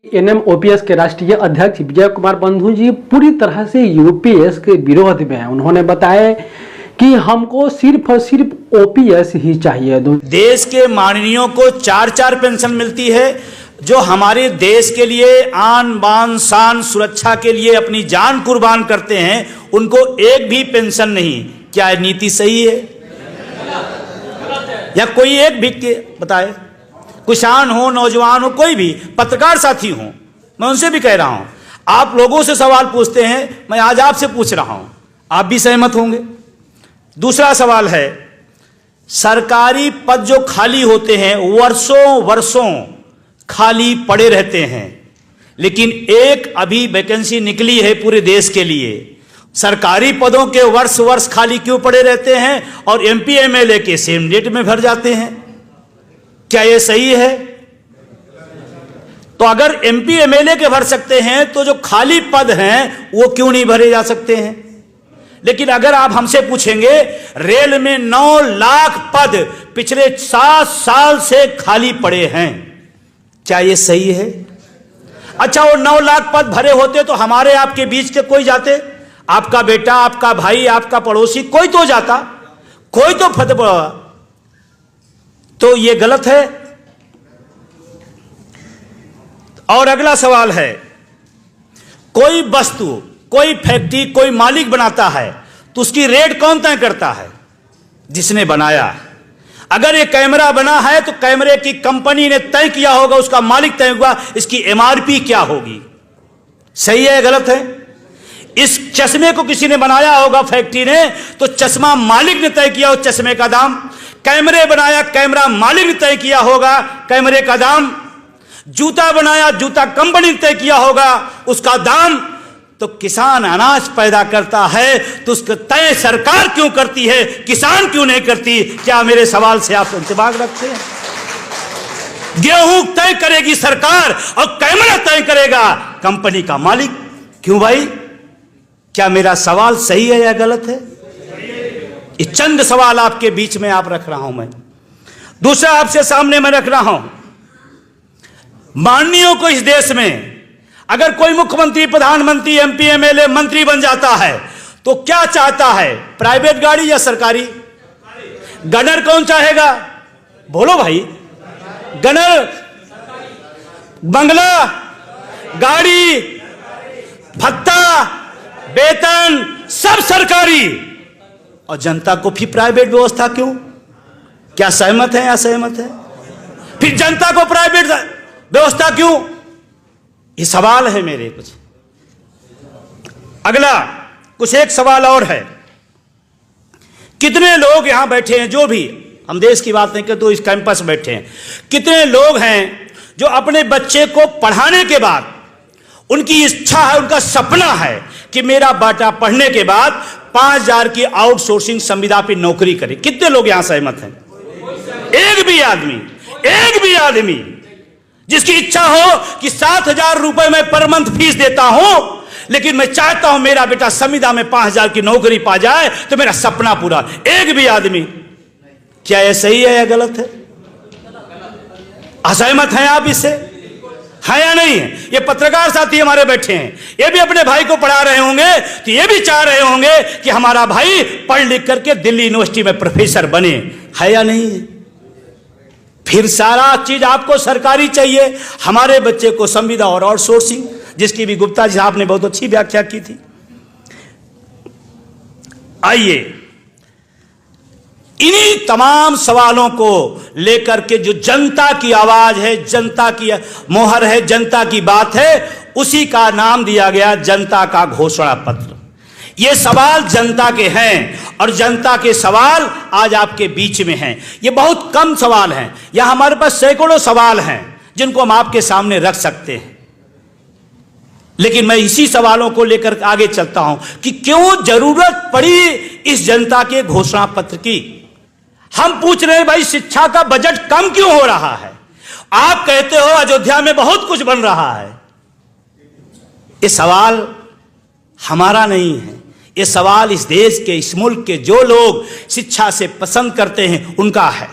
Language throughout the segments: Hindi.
एनएमओपीएस के राष्ट्रीय अध्यक्ष विजय कुमार बंधु जी पूरी तरह से यूपीएस के विरोध में हैं। उन्होंने बताया कि हमको सिर्फ और सिर्फ ओपीएस ही चाहिए। देश के माननीयों को 4-4 पेंशन मिलती है, जो हमारे देश के लिए आन बान शान सुरक्षा के लिए अपनी जान कुर्बान करते हैं, उनको एक भी पेंशन नहीं। क्या नीति सही है? या कोई एक भी बताए, किसान हो, नौजवान हो, कोई भी पत्रकार साथी हो, मैं उनसे भी कह रहा हूं, आप लोगों से सवाल पूछते हैं, मैं आज आपसे पूछ रहा हूं, आप भी सहमत होंगे। दूसरा सवाल है, सरकारी पद जो खाली होते हैं वर्षों वर्षों खाली पड़े रहते हैं, लेकिन एक अभी वैकेंसी निकली है पूरे देश के लिए। सरकारी पदों के वर्ष वर्ष खाली क्यों पड़े रहते हैं और एमपी एमएलए के सेम डेट में भर जाते हैं? क्या यह सही है? तो अगर एमपी एमएलए के भर सकते हैं तो जो खाली पद हैं वो क्यों नहीं भरे जा सकते हैं? लेकिन अगर आप हमसे पूछेंगे, रेल में 9 लाख पद पिछले 7 साल से खाली पड़े हैं, क्या यह सही है? अच्छा, वो 9 लाख पद भरे होते तो हमारे आपके बीच के कोई जाते, आपका बेटा, आपका भाई, आपका पड़ोसी, कोई तो जाता, कोई तो पद। तो ये गलत है। और अगला सवाल है, कोई वस्तु, कोई फैक्ट्री, कोई मालिक बनाता है तो उसकी रेट कौन तय करता है? जिसने बनाया। अगर ये कैमरा बना है तो कैमरे की कंपनी ने तय किया होगा, उसका मालिक तय हुआ, इसकी एमआरपी क्या होगी। सही है, गलत है? इस चश्मे को किसी ने बनाया होगा फैक्ट्री ने, तो चश्मा मालिक ने तय किया उस चश्मे का दाम। कैमरे बनाया, कैमरा मालिक ने तय किया होगा कैमरे का दाम। जूता बनाया, जूता कंपनी ने तय किया होगा उसका दाम। तो किसान अनाज पैदा करता है तो उसका तय सरकार क्यों करती है, किसान क्यों नहीं करती? क्या मेरे सवाल से आप इंतबाह रखते हैं? गेहूं तय करेगी सरकार और कैमरा तय करेगा कंपनी का मालिक, क्यों भाई? क्या मेरा सवाल सही है या गलत है? ये चंद सवाल आपके बीच में आप रख रहा हूं मैं। दूसरा आपसे सामने मैं रख रहा हूं, माननीयों को इस देश में अगर कोई मुख्यमंत्री, प्रधानमंत्री, एमपी एमएलए, मंत्री बन जाता है तो क्या चाहता है? प्राइवेट गाड़ी या सरकारी? गनर कौन चाहेगा? बोलो भाई। गनर, बंगला, गाड़ी, भत्ता, वेतन सब सरकारी, और जनता को फिर प्राइवेट व्यवस्था क्यों? क्या सहमत है या असहमत है? फिर जनता को प्राइवेट व्यवस्था क्यों? ये सवाल है मेरे कुछ। अगला कुछ एक सवाल और है, कितने लोग यहां बैठे हैं, जो भी हम देश की बात नहीं करते तो इस कैंपस बैठे हैं, कितने लोग हैं जो अपने बच्चे को पढ़ाने के बाद उनकी इच्छा है, उनका सपना है कि मेरा बेटा पढ़ने के बाद 5,000 की आउटसोर्सिंग संविदा पे नौकरी करे? कितने लोग यहां सहमत हैं? एक भी आदमी जिसकी इच्छा हो कि 7,000 रुपए मैं पर मंथ फीस देता हूं, लेकिन मैं चाहता हूं मेरा बेटा संविदा में 5,000 की नौकरी पा जाए तो मेरा सपना पूरा। एक भी आदमी। क्या यह सही है या गलत है? असहमत हैं आप इससे? है या नहीं है? ये पत्रकार साथी हमारे बैठे हैं, ये भी अपने भाई को पढ़ा रहे होंगे तो ये भी चाह रहे होंगे कि हमारा भाई पढ़ लिख करके दिल्ली यूनिवर्सिटी में प्रोफेसर बने। है या नहीं है? फिर सारा चीज आपको सरकारी चाहिए, हमारे बच्चे को संविदा और आउटसोर्सिंग, जिसकी भी गुप्ता जी साहब ने बहुत अच्छी व्याख्या की थी। आइए, इन्हीं तमाम सवालों को लेकर के जो जनता की आवाज है, जनता की मोहर है, जनता की बात है, उसी का नाम दिया गया जनता का घोषणा पत्र। ये सवाल जनता के हैं और जनता के सवाल आज आपके बीच में हैं। ये बहुत कम सवाल हैं, यहां हमारे पास सैकड़ों सवाल हैं जिनको हम आपके सामने रख सकते हैं, लेकिन मैं इसी सवालों को लेकर आगे चलता हूं कि क्यों जरूरत पड़ी इस जनता के घोषणा पत्र की। हम पूछ रहे हैं भाई, शिक्षा का बजट कम क्यों हो रहा है? आप कहते हो अयोध्या में बहुत कुछ बन रहा है। ये सवाल हमारा नहीं है, ये सवाल इस देश के, इस मुल्क के जो लोग शिक्षा से पसंद करते हैं उनका है।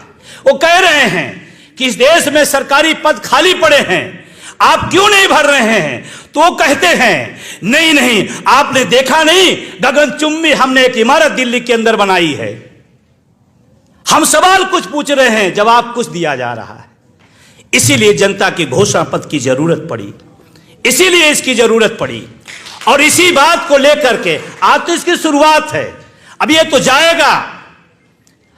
वो कह रहे हैं कि इस देश में सरकारी पद खाली पड़े हैं, आप क्यों नहीं भर रहे हैं? तो वो कहते हैं नहीं नहीं, आपने देखा नहीं, गगनचुंबी हमने एक इमारत दिल्ली के अंदर बनाई है। हम सवाल कुछ पूछ रहे हैं, जवाब कुछ दिया जा रहा है। इसीलिए जनता के घोषणा पत्र की जरूरत पड़ी, इसीलिए इसकी जरूरत पड़ी। और इसी बात को लेकर के आज तो इसकी शुरुआत है, अब ये तो जाएगा।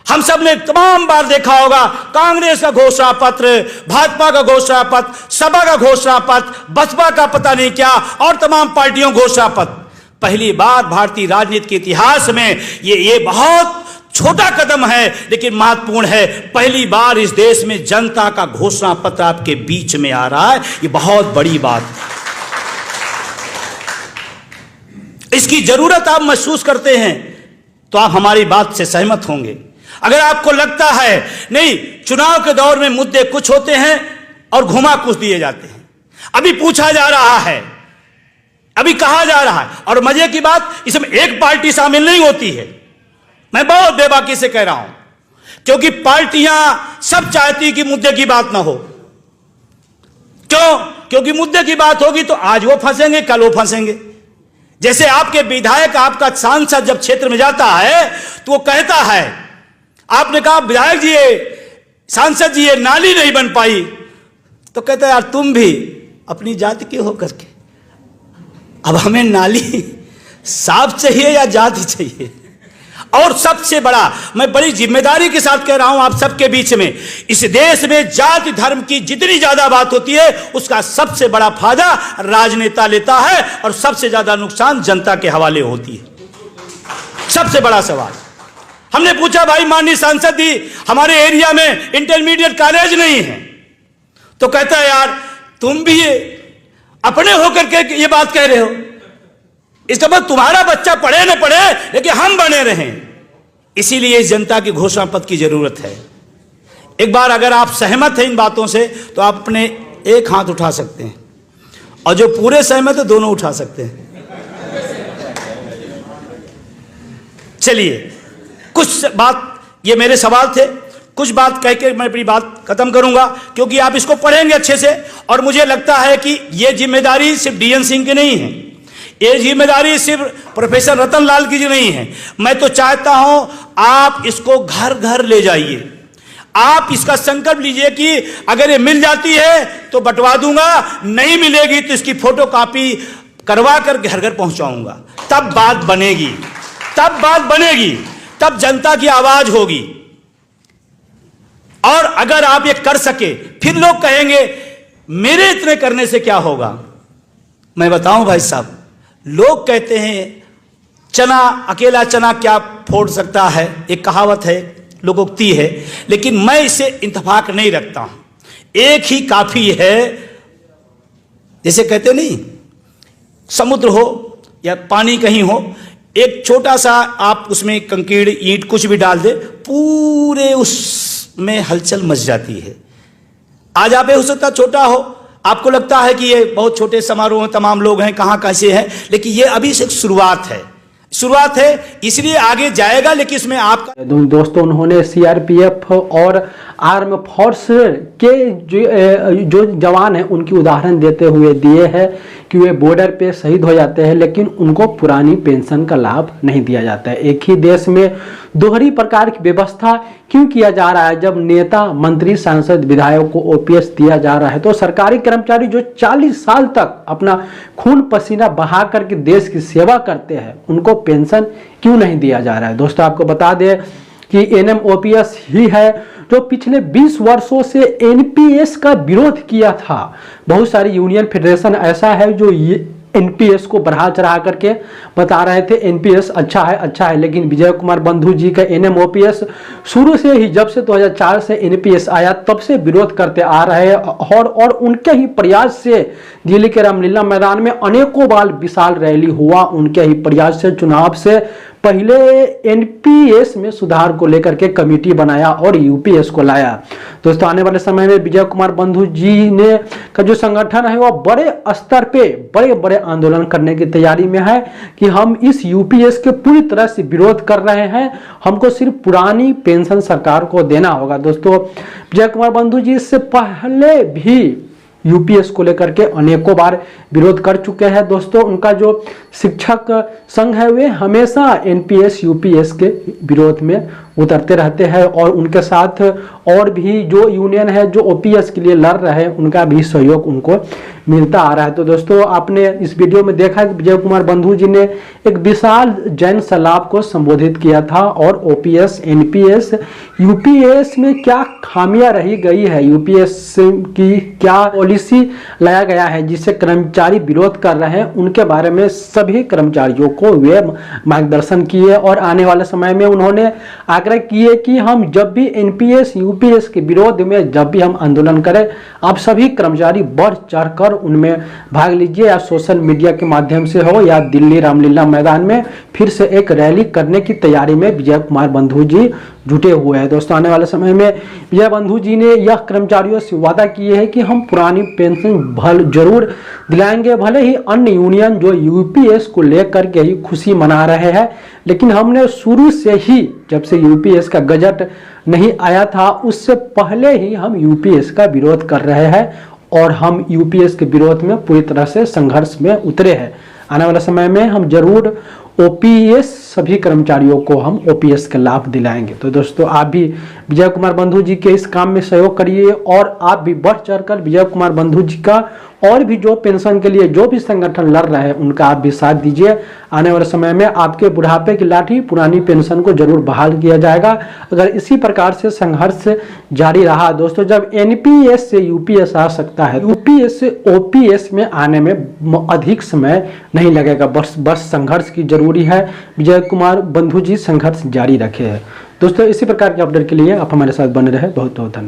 हम सब ने तमाम बार देखा होगा, कांग्रेस का घोषणा पत्र, भाजपा का घोषणा पत्र, सपा का घोषणा पत्र, बसपा का पता नहीं क्या, और तमाम पार्टियों घोषणा पत्र। पहली बार भारतीय राजनीति के इतिहास में ये बहुत छोटा कदम है लेकिन महत्वपूर्ण है। पहली बार इस देश में जनता का घोषणा पत्र आपके बीच में आ रहा है, ये बहुत बड़ी बात है। इसकी जरूरत आप महसूस करते हैं तो आप हमारी बात से सहमत होंगे। अगर आपको लगता है नहीं, चुनाव के दौर में मुद्दे कुछ होते हैं और घुमा कुछ दिए जाते हैं, अभी पूछा जा रहा है, अभी कहा जा रहा है, और मजे की बात, इसमें एक पार्टी शामिल नहीं होती है। मैं बहुत बेबाकी से कह रहा हूं, क्योंकि पार्टियां सब चाहती कि मुद्दे की बात ना हो। क्यों? क्योंकि मुद्दे की बात होगी तो आज वो फंसेंगे, कल वो फंसेंगे। जैसे आपके विधायक, आपका सांसद जब क्षेत्र में जाता है तो वो कहता है, आपने कहा विधायक जी ये, सांसद जी ये नाली नहीं बन पाई, तो कहता है यार तुम भी अपनी जाति के हो करके, अब हमें नाली साफ चाहिए या जाति चाहिए? और सबसे बड़ा, मैं बड़ी जिम्मेदारी के साथ कह रहा हूं आप सबके बीच में, इस देश में जाति धर्म की जितनी ज्यादा बात होती है उसका सबसे बड़ा फायदा राजनेता लेता है और सबसे ज्यादा नुकसान जनता के हवाले होती है। सबसे बड़ा सवाल हमने पूछा, भाई माननीय सांसद जी हमारे एरिया में इंटरमीडिएट कॉलेज नहीं है, तो कहता है यार तुम भी अपने होकर के ये बात कह रहे हो, इसका मतलब तुम्हारा बच्चा पढ़े न पढ़े लेकिन हम बने रहें। इसीलिए इस जनता की घोषणा पत्र की जरूरत है। एक बार अगर आप सहमत हैं इन बातों से तो आप अपने एक हाथ उठा सकते हैं, और जो पूरे सहमत है दोनों उठा सकते हैं। चलिए, कुछ बात, ये मेरे सवाल थे, कुछ बात कह के मैं अपनी बात खत्म करूंगा, क्योंकि आप इसको पढ़ेंगे अच्छे से, और मुझे लगता है कि यह जिम्मेदारी सिर्फ डीएन सिंह की नहीं है, ये जिम्मेदारी सिर्फ प्रोफेसर रतन लाल की जी नहीं है। मैं तो चाहता हूं आप इसको घर घर ले जाइए, आप इसका संकल्प लीजिए कि अगर ये मिल जाती है तो बंटवा दूंगा, नहीं मिलेगी तो इसकी फोटोकॉपी करवा कर घर घर पहुंचाऊंगा। तब बात बनेगी, तब बात बनेगी, तब जनता की आवाज होगी। और अगर आप ये कर सके, फिर लोग कहेंगे मेरे इतने करने से क्या होगा। मैं बताऊं भाई साहब, लोग कहते हैं चना, अकेला चना क्या फोड़ सकता है, एक कहावत है, लोकोक्ति है, लेकिन मैं इसे इत्तेफाक नहीं रखता हूं। एक ही काफी है। जैसे कहते नहीं, समुद्र हो या पानी कहीं हो, एक छोटा सा आप उसमें कंकीड़ ईंट कुछ भी डाल दे, पूरे उसमें हलचल मच जाती है। आज आप हो सकता छोटा हो, आपको लगता है कि ये बहुत छोटे समारोह में तमाम लोग हैं, कहां कैसे हैं, लेकिन ये अभी से शुरुआत है, शुरुआत है, इसलिए आगे जाएगा। लेकिन इसमें आपका दोस्तों, उन्होंने सीआरपीएफ और आर्म फोर्स के जो जवान हैं उनकी उदाहरण देते हुए दिए हैं कि वे बॉर्डर पे शहीद हो जाते हैं लेकिन उनको पुरानी पेंशन का लाभ नहीं दिया जाता है। एक ही देश में दोहरी प्रकार की व्यवस्था क्यों किया जा रहा है? जब नेता, मंत्री, सांसद, विधायक को ओपीएस दिया जा रहा है तो सरकारी कर्मचारी जो 40 साल तक अपना खून पसीना बहा करके देश की सेवा करते हैं उनको पेंशन क्यों नहीं दिया जा रहा है? दोस्तों, आपको बता दें कि एनएम ओपीएस ही है जो पिछले 20 वर्षों से एनपीएस का विरोध किया था। बहुत सारी यूनियन फेडरेशन ऐसा है जो एनपीएस को बढ़ा चढ़ा करके बता रहे थे एनपीएस अच्छा है, लेकिन विजय कुमार बंधु जी का एनएम ओपीएस शुरू से ही, जब से 2004 से एनपीएस आया तब से विरोध करते आ रहे हैं और उनके ही प्रयास से दिल्ली के रामलीला मैदान में अनेकों बार विशाल रैली हुआ। उनके ही प्रयास से चुनाव से पहले एनपीएस में सुधार को लेकर के कमेटी बनाया और यूपीएस को लाया। दोस्तों, आने वाले समय में विजय कुमार बंधु जी ने का जो संगठन है वह बड़े स्तर पे बड़े आंदोलन करने की तैयारी में है कि हम इस यूपीएस के पूरी तरह से विरोध कर रहे हैं, हमको सिर्फ पुरानी पेंशन सरकार को देना होगा। दोस्तों, विजय कुमार बंधु जी इससे पहले भी यूपीएस को लेकर के अनेकों बार विरोध कर चुके हैं दोस्तों। उनका जो शिक्षक संघ है वे हमेशा एनपीएस यूपीएस के विरोध में उतरते रहते हैं और उनके साथ और भी जो यूनियन है जो ओपीएस के लिए लड़ रहे हैं उनका भी सहयोग उनको मिलता आ रहा है। तो दोस्तों आपने इस वीडियो में देखा कि विजय कुमार बंधु जी ने एक विशाल जन सैलाब को संबोधित किया था और ओपीएस एनपीएस यूपीएस में क्या खामियां रही गई है, यूपीएस की क्या पॉलिसी लाया गया है जिससे कर्मचारी विरोध कर रहे हैं, उनके बारे में सभी कर्मचारियों को वे मार्गदर्शन किए और आने वाले समय में उन्होंने आग्रह किए कि हम जब भी एनपीएस यूपीएस के विरोध में जब भी हम आंदोलन करें, आप सभी कर्मचारी बढ़ चढ़कर उनमें भाग लीजिए, या सोशल मीडिया के माध्यम से हो या दिल्ली रामलीला मैदान में फिर से एक रैली करने की तैयारी में विजय कुमार बंधु जी जुटे हुए हैं। दोस्तों आने वाले समय में विजय बंधु जी ने यह कर्मचारियों से वादा किए है कि हम पुरानी पेंशन जरूर दिलाएंगे, भले ही अन्य यूनियन जो यूपीएस को लेकर के ही खुशी मना रहे हैं, लेकिन हमने शुरू से ही जब से यूपीएस का गजट नहीं आया था उससे पहले ही हम यूपीएस का विरोध कर रहे हैं और हम यूपीएस के विरोध में पूरी तरह से संघर्ष में उतरे हैं। आने वाले समय में हम जरूर ओपीएस सभी कर्मचारियों को हम ओपीएस का लाभ दिलाएंगे। तो दोस्तों आप भी विजय कुमार बंधु जी के इस काम में सहयोग करिए और आप भी बढ़ चढ़कर विजय कुमार बंधु जी का और भी जो पेंशन के लिए जो भी संगठन लड़ रहे हैं उनका आप भी साथ दीजिए। आने वाले समय में आपके बुढ़ापे की लाठी पुरानी पेंशन को जरूर बहाल किया जाएगा अगर इसी प्रकार से संघर्ष जारी रहा। दोस्तों जब एनपीएस से यूपीएस आ सकता है, यूपीएस से ओपीएस में आने में अधिक समय नहीं लगेगा, बस संघर्ष की जरूरी है। विजय कुमार बंधु जी संघर्ष जारी रखे हैं। दोस्तों इसी प्रकार के अपडेट के लिए आप हमारे साथ बने रहे। बहुत बहुत धन्यवाद।